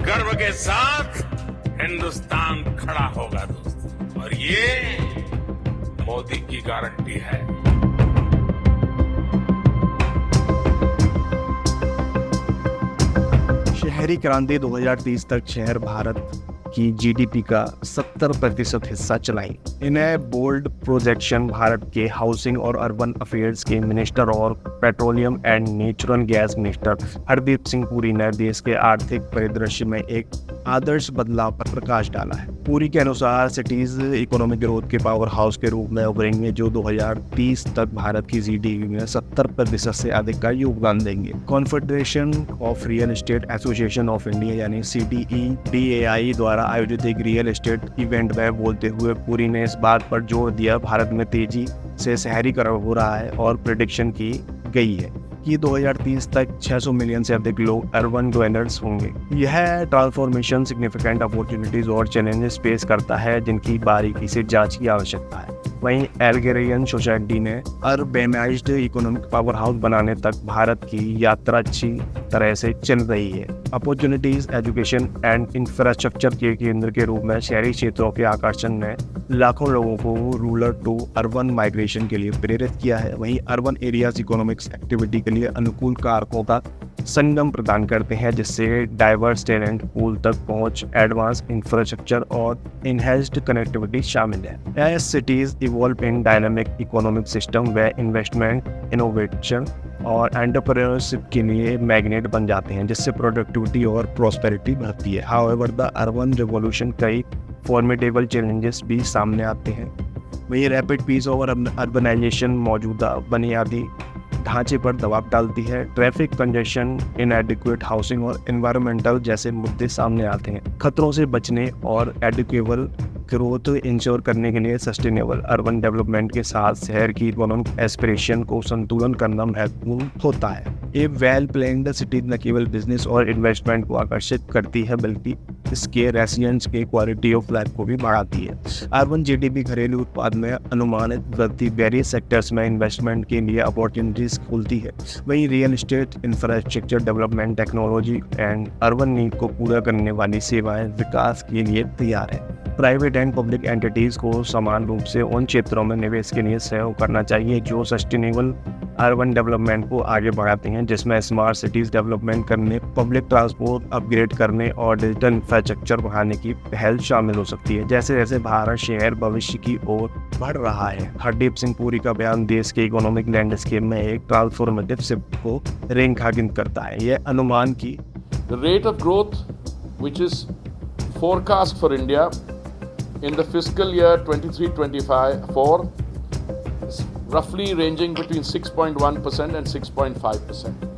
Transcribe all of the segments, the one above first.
गर्व के साथ हिंदुस्तान खड़ा होगा दोस्तों, और ये मोदी की गारंटी है। शहरी क्रांति 2030 तक शहर भारत की जीडीपी का 70% हिस्सा चलाई। इन्हें बोल्ड प्रोजेक्शन भारत के हाउसिंग और अर्बन अफेयर्स के मिनिस्टर और petroleum and natural gas minister Hardeep Singh Puri ने देश के आर्थिक परिदृश्य में एक आदर्श बदलाव पर प्रकाश डाला है। पुरी के अनुसार सिटीज इकोनॉमिक ग्रोथ के पावर हाउस के रूप में उभरेंगे, जो 2030 तक भारत की जीडीपी में 70% से अधिक का योगदान देंगे। Confederation of real estate association of India यानी CDEDAI द्वारा आयोजित एक रियल एस्टेट इवेंट में बोलते हुए पुरी ने इस बात पर जोर दिया भारत में तेजी से शहरीकरण हो रहा है और प्रेडिक्शन की गई है कि 2030 तक 600 मिलियन से अधिक लोग अर्बन ड्वेलर्स होंगे। यह ट्रांसफॉर्मेशन सिग्निफिकेंट अपॉर्चुनिटीज और चैलेंजेस फेस करता है, जिनकी बारीकी से जांच की आवश्यकता है। वहीं एल्गेरियन सोसाइटी ने अर्बेनाइज्ड इकोनॉमिक पावर हाउस बनाने तक भारत की यात्रा अच्छी तरह से चल रही है। अपॉर्चुनिटीज एजुकेशन एंड इंफ्रास्ट्रक्चर के केंद्र के रूप में शहरी क्षेत्रों के आकर्षण ने लाखों लोगों को रूरल टू अर्बन माइग्रेशन के लिए प्रेरित किया है। वहीं अर्बन एरियाज इकोनॉमिक्स एक्टिविटी के लिए अनुकूल कारकों का संगम प्रदान करते हैं, जिससे डाइवर्स टैलेंट पूल तक पहुंच, एडवांस इंफ्रास्ट्रक्चर और इनहेंस्ड कनेक्टिविटी शामिल है। As cities evolve in dynamic economic system व इन्वेस्टमेंट, इनोवेशन और एंटरप्रेन्योरशिप के लिए मैग्नेट बन जाते हैं, जिससे प्रोडक्टिविटी और प्रॉस्पेरिटी बढ़ती है। हाउएवर द अर्बन रिवॉल्यूशन कई फॉर्मिडेबल चैलेंजेस भी सामने आते हैं। वहीं रैपिड पीस और अर्बनाइजेशन मौजूदा बुनियादी ढांचे पर दबाव डालती है। ट्रैफिक कंजेशन, इनएडिक्वेट हाउसिंग और एनवायरमेंटल जैसे मुद्दे सामने आते हैं। खतरों से बचने और एडिक्वेबल ग्रोथ इंश्योर करने के लिए सस्टेनेबल अर्बन डेवलपमेंट के साथ शहर की इकोनॉमिक एस्पिरेशन को संतुलन करना महत्वपूर्ण होता है। ये वेल प्लान्ड सिटी न केवल बिजनेस और इन्वेस्टमेंट को आकर्षित करती है, बल्कि इसके रेसिडेंट्स के क्वालिटी ऑफ लाइफ को भी बढ़ाती है। अर्बन जीडीपी घरेलू उत्पाद में अनुमानित वृद्धि वेरियस सेक्टर्स में इन्वेस्टमेंट के लिए अपॉर्चुनिटीज खोलती है। वहीं real estate, infrastructure development, technology and urban need को पूरा करने वाली सेवाएं विकास के लिए तैयार है। प्राइवेट एंड पब्लिक एंटिटीज को समान रूप से उन क्षेत्रों में निवेश के लिए सहयोग करना चाहिए जो सस्टेनेबल अर्बन डेवलपमेंट को आगे बढ़ाते हैं, जिसमें स्मार्ट सिटीज डेवलपमेंट करने, पब्लिक ट्रांसपोर्ट अपग्रेड करने और डिजिटल इंफ्रास्ट्रक्चर बढ़ाने की पहल शामिल हो सकती है। जैसे जैसे भारत शहर भविष्य की ओर बढ़ रहा है। हरदीप सिंह पुरी का बयान देश के इकोनॉमिक लैंडस्केप में एक ट्रांसफॉर्मेटिव शिफ्ट को रेखांकित करता है। यह अनुमान की The rate of growth which is forecast for India in the fiscal year 23-24 is roughly ranging between 6.1% and 6.5%.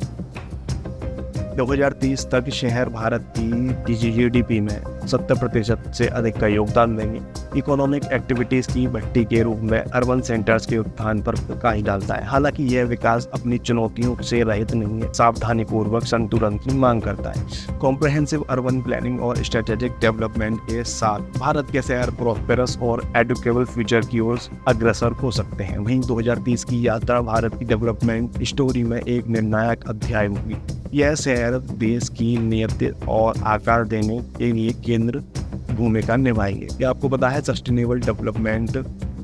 2030 तक शहर भारत की जीडीपी में 70% से अधिक का योगदान देंगे। इकोनॉमिक एक्टिविटीज की भट्टी के रूप में अर्बन सेंटर्स के उत्थान पर प्रकाश डालता है। हालांकि यह विकास अपनी चुनौतियों से रहित नहीं है, सावधानी पूर्वक संतुलन की मांग करता है। कॉम्प्रहेंसिव अर्बन प्लानिंग और स्ट्रेटेजिक डेवलपमेंट के साथ भारत के शहर प्रॉस्पेरस और एडुकेबल फ्यूचर की ओर अग्रसर हो सकते हैं। वहीं 2030 की यात्रा भारत की डेवलपमेंट स्टोरी में एक निर्णायक अध्याय होगी। यह शहर देश की नीयत और आकार देने के लिए केंद्र भूमिका निभाएंगे। क्या आपको पता है सस्टेनेबल डेवलपमेंट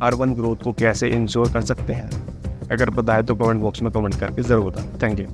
अर्बन ग्रोथ को कैसे इंश्योर कर सकते हैं? अगर पता है तो कमेंट बॉक्स में कमेंट करके जरूर बताएं। Thank you.